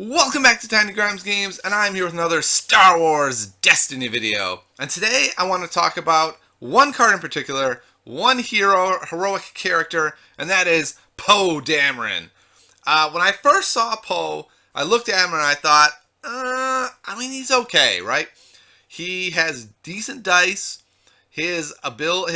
Welcome back to Tiny Grimes Games, and I'm here with another Star Wars Destiny video. And today I want to talk about one card in particular, one heroic character, and that is Poe Dameron. When I first saw Poe, I looked at him and I thought, he's okay, right? He has decent dice. His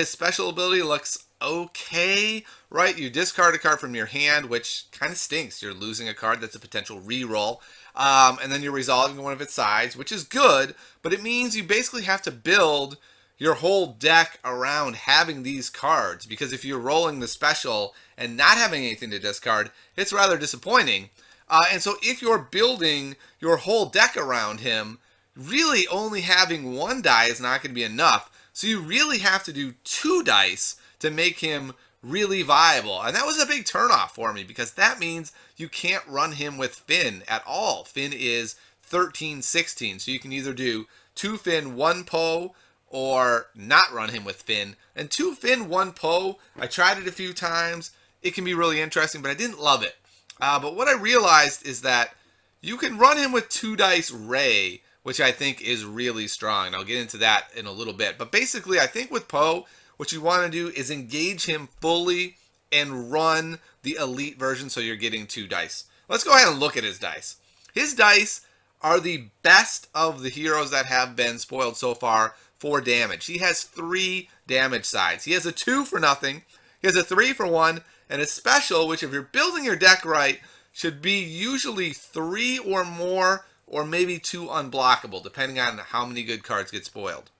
special ability looks okay, right? You discard a card from your hand, which kind of stinks. You're losing a card that's a potential reroll. And then you're resolving one of its sides, which is good, but it means you basically have to build your whole deck around having these cards, because if you're rolling the special and not having anything to discard, it's rather disappointing. And so if you're building your whole deck around him, really only having one die is not going to be enough. So you really have to do two dice to make him really viable. And that was a big turnoff for me, because that means you can't run him with Finn at all. Finn is 13-16, so you can either do 2 Finn, 1 Poe, or not run him with Finn. And 2 Finn, 1 Poe, I tried it a few times. It can be really interesting, but I didn't love it. But what I realized is that you can run him with 2 dice Rey, which I think is really strong. And I'll get into that in a little bit. But basically, I think with Poe, what you want to do is engage him fully and run the elite version so you're getting 2 dice. Let's go ahead and look at his dice. His dice are the best of the heroes that have been spoiled so far for damage. He has 3 damage sides. He has a 2 for nothing, he has a 3 for 1, and a special, which if you're building your deck right, should be usually 3 or more, or maybe 2 unblockable, depending on how many good cards get spoiled.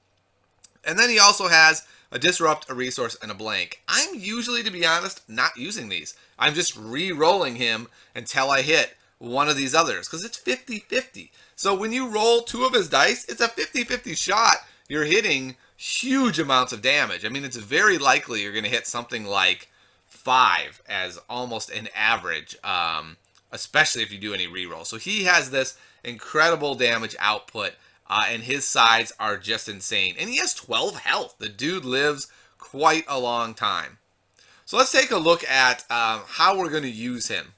And then he also has a disrupt, a resource, and a blank. I'm usually, to be honest, not using these. I'm just re-rolling him until I hit one of these others, because it's 50-50. So when you roll 2 of his dice, it's a 50-50 shot. You're hitting huge amounts of damage. I mean, it's very likely you're going to hit something like 5 as almost an average, especially if you do any re-roll. So he has this incredible damage output, and his sides are just insane. And he has 12 health. The dude lives quite a long time. So let's take a look at how we're going to use him.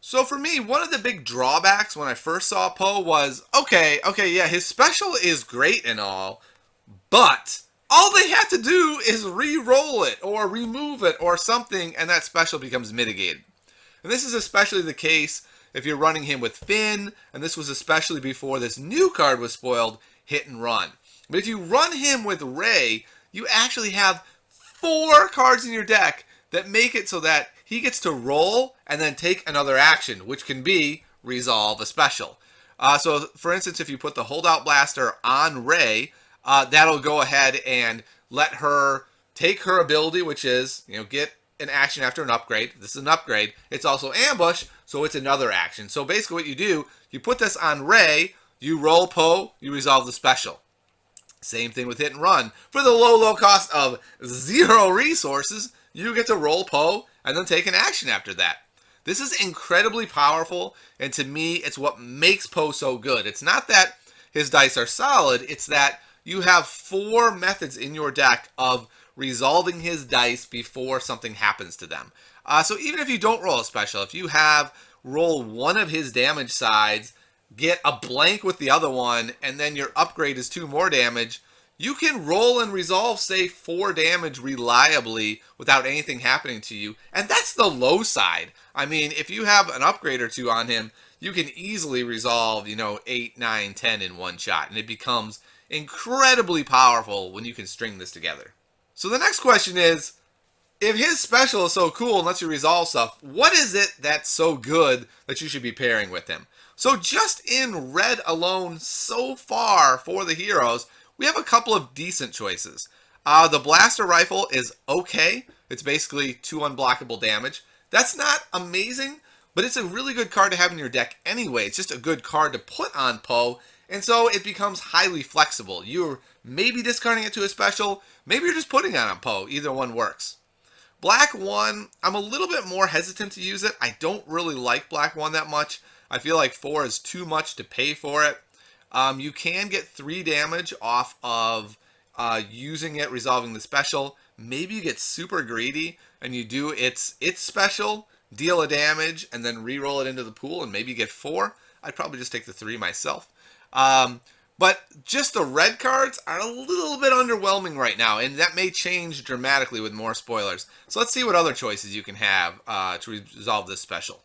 So for me, one of the big drawbacks when I first saw Poe was, okay, yeah, his special is great and all, but all they have to do is re-roll it or remove it or something, and that special becomes mitigated. And this is especially the case if you're running him with Finn, and this was especially before this new card was spoiled, Hit and Run. But if you run him with Rey, you actually have 4 cards in your deck that make it so that he gets to roll and then take another action, which can be resolve a special. So for instance, if you put the Holdout Blaster on Rey, that'll go ahead and let her take her ability, which is, get an action after an upgrade. This is an upgrade. It's also ambush, so it's another action. So basically what you do, you put this on Rey, you roll Poe, you resolve the special. Same thing with Hit and Run. For the low cost of 0 resources, you get to roll Poe and then take an action after that. This is incredibly powerful, and to me, it's what makes Poe so good. It's not that his dice are solid, it's that you have 4 methods in your deck of resolving his dice before something happens to them. So even if you don't roll a special, if you have roll one of his damage sides, get a blank with the other one, and then your upgrade is 2 more damage, you can roll and resolve, say, 4 damage reliably without anything happening to you. And that's the low side. I mean, if you have an upgrade or 2 on him, you can easily resolve, 8, 9, 10 in one shot. And it becomes incredibly powerful when you can string this together. So the next question is, if his special is so cool and lets you resolve stuff, what is it that's so good that you should be pairing with him? So just in red alone so far for the heroes, we have a couple of decent choices. The blaster rifle is okay. It's basically 2 unblockable damage. That's not amazing, but it's a really good card to have in your deck anyway. It's just a good card to put on Poe, and so it becomes highly flexible. You're maybe discarding it to a special, maybe you're just putting it on Poe. Either one works. Black 1, I'm a little bit more hesitant to use it. I don't really like Black 1 that much. I feel like 4 is too much to pay for it. You can get 3 damage off of using it, resolving the special. Maybe you get super greedy and you do its special, deal a damage, and then re-roll it into the pool and maybe get 4. I'd probably just take the 3 myself. But just the red cards are a little bit underwhelming right now, and that may change dramatically with more spoilers. So let's see what other choices you can have to resolve this special.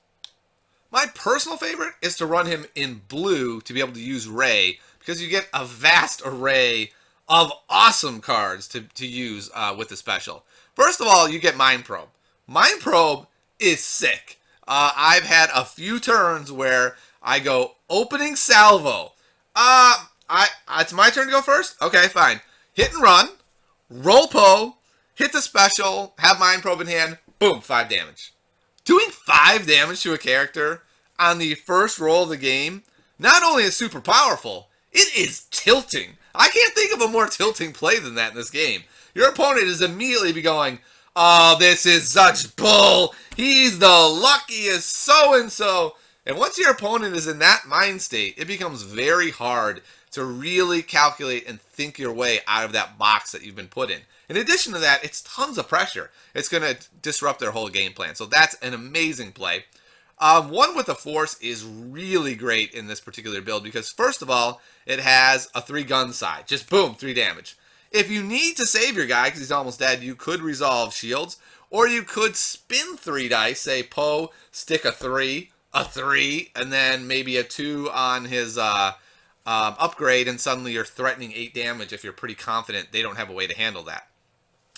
My personal favorite is to run him in blue to be able to use Ray, because you get a vast array of awesome cards to use with the special. First of all, you get Mind Probe. Mind Probe is sick. I've had a few turns where I go opening salvo. It's my turn to go first? Okay, fine. Hit and run, roll Poe, hit the special, have Mind Probe in hand, boom, 5 damage. Doing 5 damage to a character on the first roll of the game not only is super powerful, it is tilting. I can't think of a more tilting play than that in this game. Your opponent is immediately be going, oh, this is such bull. He's the luckiest so-and-so. And once your opponent is in that mind state, it becomes very hard to really calculate and think your way out of that box that you've been put in. In addition to that, it's tons of pressure. It's going to disrupt their whole game plan. So that's an amazing play. One with the Force is really great in this particular build because, first of all, it has a 3-gun side. Just boom, 3 damage. If you need to save your guy because he's almost dead, you could resolve shields, or you could spin 3 dice, say Poe, stick a 3, and then maybe a 2 on his upgrade, and suddenly you're threatening 8 damage if you're pretty confident they don't have a way to handle that.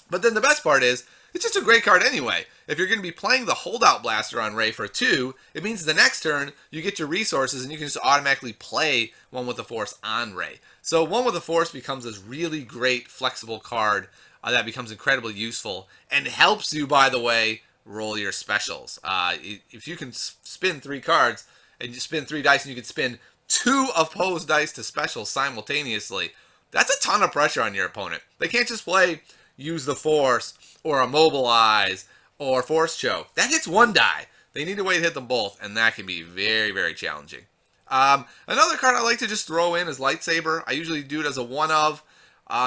But then the best part is, it's just a great card anyway. If you're going to be playing the Holdout Blaster on Ray for 2, it means the next turn you get your resources and you can just automatically play One with the Force on Ray. So One with the Force becomes this really great flexible card that becomes incredibly useful and helps you, by the way, roll your specials. If you can spin 3 cards and you spin 3 dice and you can spin 2 of Poe's dice to specials simultaneously, that's a ton of pressure on your opponent. They can't just play Use the Force or Immobilize or Force Choke. That hits 1 die. They need a way to hit them both, and that can be very, very challenging. Another card I like to just throw in is Lightsaber. I usually do it as a 1-of.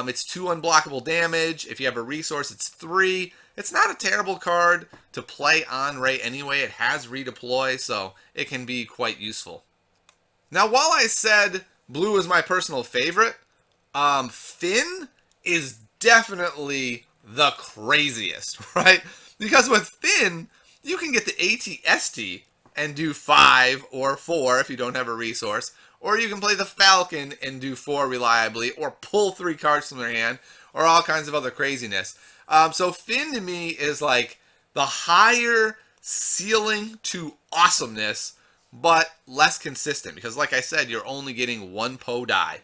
It's 2 unblockable damage. If you have a resource, it's 3. It's not a terrible card to play on Ray anyway. It has redeploy, so it can be quite useful. Now, while I said blue is my personal favorite, Finn is definitely the craziest, right? Because with Finn, you can get the AT-ST and do 5 or 4 if you don't have a resource, or you can play the Falcon and do 4 reliably, or pull 3 cards from their hand, or all kinds of other craziness. So Finn to me is like the higher ceiling to awesomeness, but less consistent, because like I said, you're only getting 1 Poe die.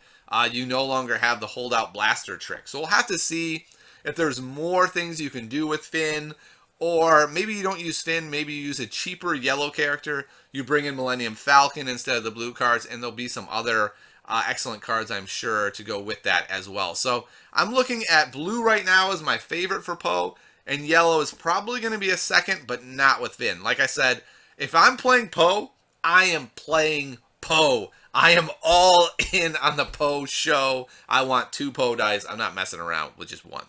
You no longer have the Holdout Blaster trick. So we'll have to see if there's more things you can do with Finn, or maybe you don't use Finn, maybe you use a cheaper yellow character. You bring in Millennium Falcon instead of the blue cards, and there'll be some other excellent cards, I'm sure, to go with that as well. So I'm looking at blue right now as my favorite for Poe, and yellow is probably going to be a second, but not with Finn. Like I said, if I'm playing Poe, I am playing Poe. I am all in on the Poe show. I want 2 Poe dice. I'm not messing around with just 1.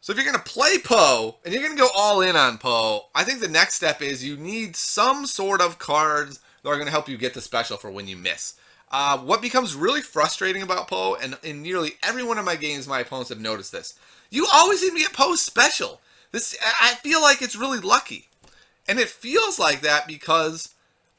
So if you're going to play Poe, and you're going to go all in on Poe, I think the next step is you need some sort of cards that are going to help you get the special for when you miss. What becomes really frustrating about Poe, and in nearly every one of my games, my opponents have noticed this, you always seem to get Poe's special. I feel like it's really lucky. And it feels like that because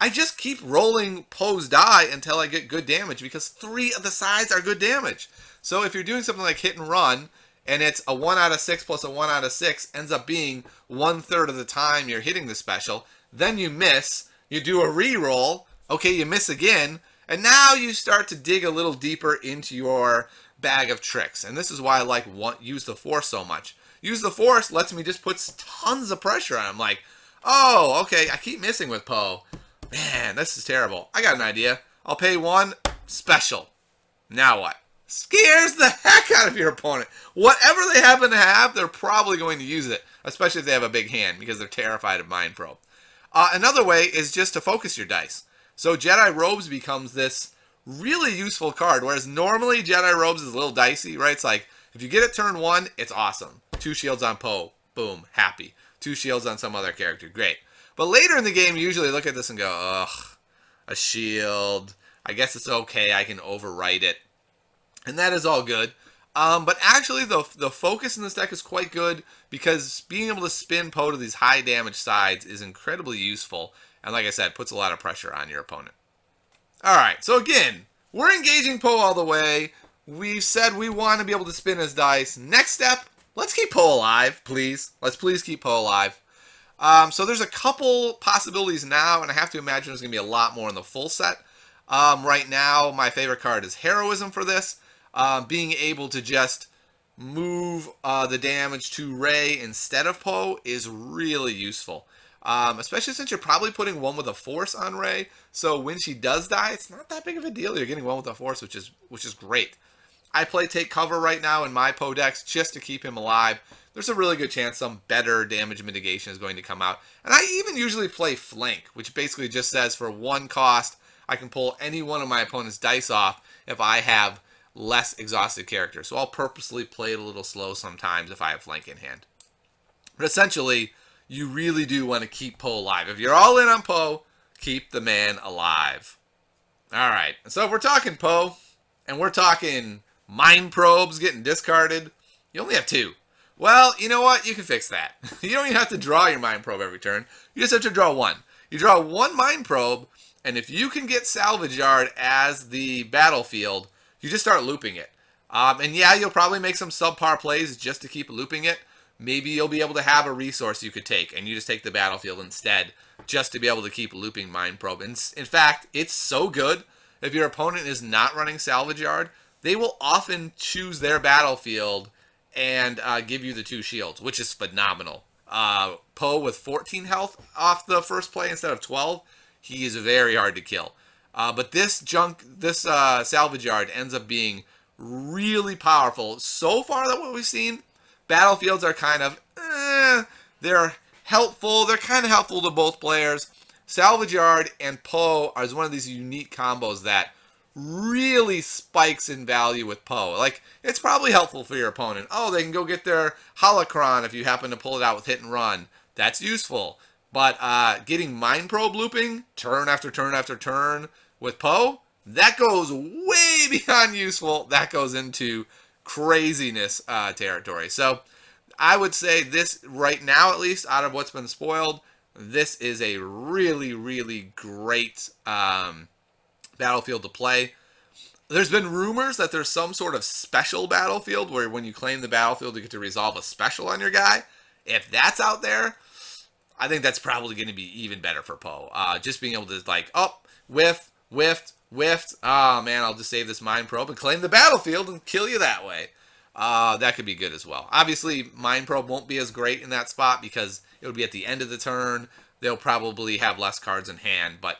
I just keep rolling Poe's die until I get good damage, because 3 of the sides are good damage. So if you're doing something like hit and run, and it's a 1 out of 6 plus a 1 out of 6, ends up being 1/3 of the time you're hitting the special, then you miss, you do a re-roll, okay, you miss again, and now you start to dig a little deeper into your bag of tricks. And this is why I like Use the Force so much. Use the Force lets me just put tons of pressure on. I'm like, oh, okay, I keep missing with Poe. Man, this is terrible. I got an idea. I'll pay 1 special. Now what? Scares the heck out of your opponent. Whatever they happen to have, they're probably going to use it, especially if they have a big hand, because they're terrified of Mind Probe. Another way is just to focus your dice. So Jedi Robes becomes this really useful card, whereas normally Jedi Robes is a little dicey, right? It's like, if you get it turn 1, it's awesome. 2 shields on Poe, boom, happy. 2 shields on some other character, great. But later in the game, you usually look at this and go, ugh, a shield. I guess it's okay. I can overwrite it. And that is all good. But actually, the focus in this deck is quite good because being able to spin Poe to these high damage sides is incredibly useful. And like I said, puts a lot of pressure on your opponent. Alright, so again, we're engaging Poe all the way. We've said we want to be able to spin his dice. Next step, let's keep Poe alive, please. Let's please keep Poe alive. So there's a couple possibilities now, and I have to imagine there's going to be a lot more in the full set. Right now, my favorite card is Heroism for this. Being able to just move the damage to Rey instead of Poe is really useful. Especially since you're probably putting one with a force on Rey, so when she does die, it's not that big of a deal. You're getting one with a force, which is great. I play Take Cover right now in my Poe decks just to keep him alive. There's a really good chance some better damage mitigation is going to come out. And I even usually play Flank, which basically just says for one cost, I can pull any one of my opponent's dice off if I have less exhausted characters. So I'll purposely play it a little slow sometimes if I have Flank in hand. But essentially, you really do want to keep Poe alive. If you're all in on Poe, keep the man alive. Alright, so if we're talking Poe, and we're talking Mind Probes getting discarded, you only have 2. Well, you know what? You can fix that. You don't even have to draw your Mind Probe every turn. You just have to draw 1. You draw 1 Mind Probe, and if you can get Salvage Yard as the battlefield, you just start looping it. And yeah, you'll probably make some subpar plays just to keep looping it. Maybe you'll be able to have a resource you could take, and you just take the battlefield instead, just to be able to keep looping Mind Probe. And in fact, it's so good, if your opponent is not running Salvage Yard, they will often choose their battlefield and give you the 2 shields, which is phenomenal. Poe with 14 health off the first play instead of 12, he is very hard to kill. But this Salvage Yard ends up being really powerful. So far, that what we've seen, battlefields are kind of, they're helpful. They're kind of helpful to both players. Salvage Yard and Poe are one of these unique combos that really spikes in value with Poe. Like, it's probably helpful for your opponent. Oh, they can go get their Holocron if you happen to pull it out with Hit and Run. That's useful. But getting Mind Probe looping turn after turn after turn with Poe, that goes way beyond useful. That goes into craziness territory. So I would say this right now, at least, out of what's been spoiled, this is a really, really great battlefield to play. There's been rumors that there's some sort of special battlefield where when you claim the battlefield, you get to resolve a special on your guy. If that's out there, I think that's probably going to be even better for Poe. Just being able to, like, whiffed. Oh, man, I'll just save this Mind Probe and claim the battlefield and kill you that way. That could be good as well. Obviously, Mind Probe won't be as great in that spot because it would be at the end of the turn. They'll probably have less cards in hand. But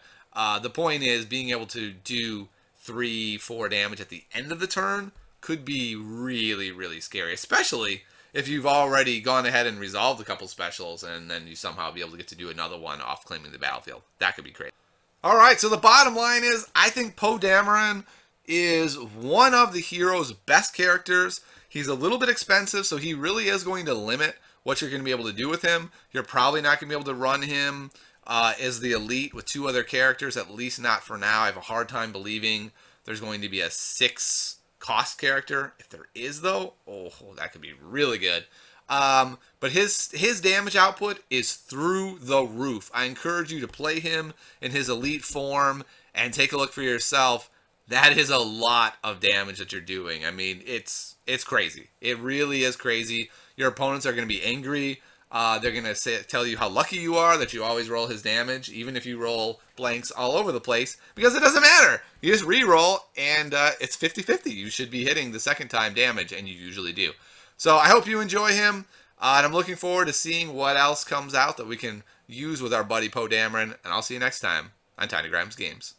the point is, being able to do 3-4 damage at the end of the turn could be really, really scary. Especially if you've already gone ahead and resolved a couple specials and then you somehow be able to get to do another one off claiming the battlefield. That could be great. Alright, so the bottom line is, I think Poe Dameron is one of the hero's best characters. He's a little bit expensive, so he really is going to limit what you're going to be able to do with him. You're probably not going to be able to run him as the elite with 2 other characters, at least not for now. I have a hard time believing there's going to be a 6 cost character. If there is, though, that could be really good. But his damage output is through the roof. I encourage you to play him in his elite form and take a look for yourself. That is a lot of damage that you're doing. I mean, it's crazy. It really is crazy. Your opponents are going to be angry. They're going to tell you how lucky you are that you always roll his damage, even if you roll blanks all over the place, because it doesn't matter. You just re-roll, and it's 50-50. You should be hitting the second time damage, and you usually do. So I hope you enjoy him, and I'm looking forward to seeing what else comes out that we can use with our buddy Poe Dameron, and I'll see you next time on Tiny Grimes Games.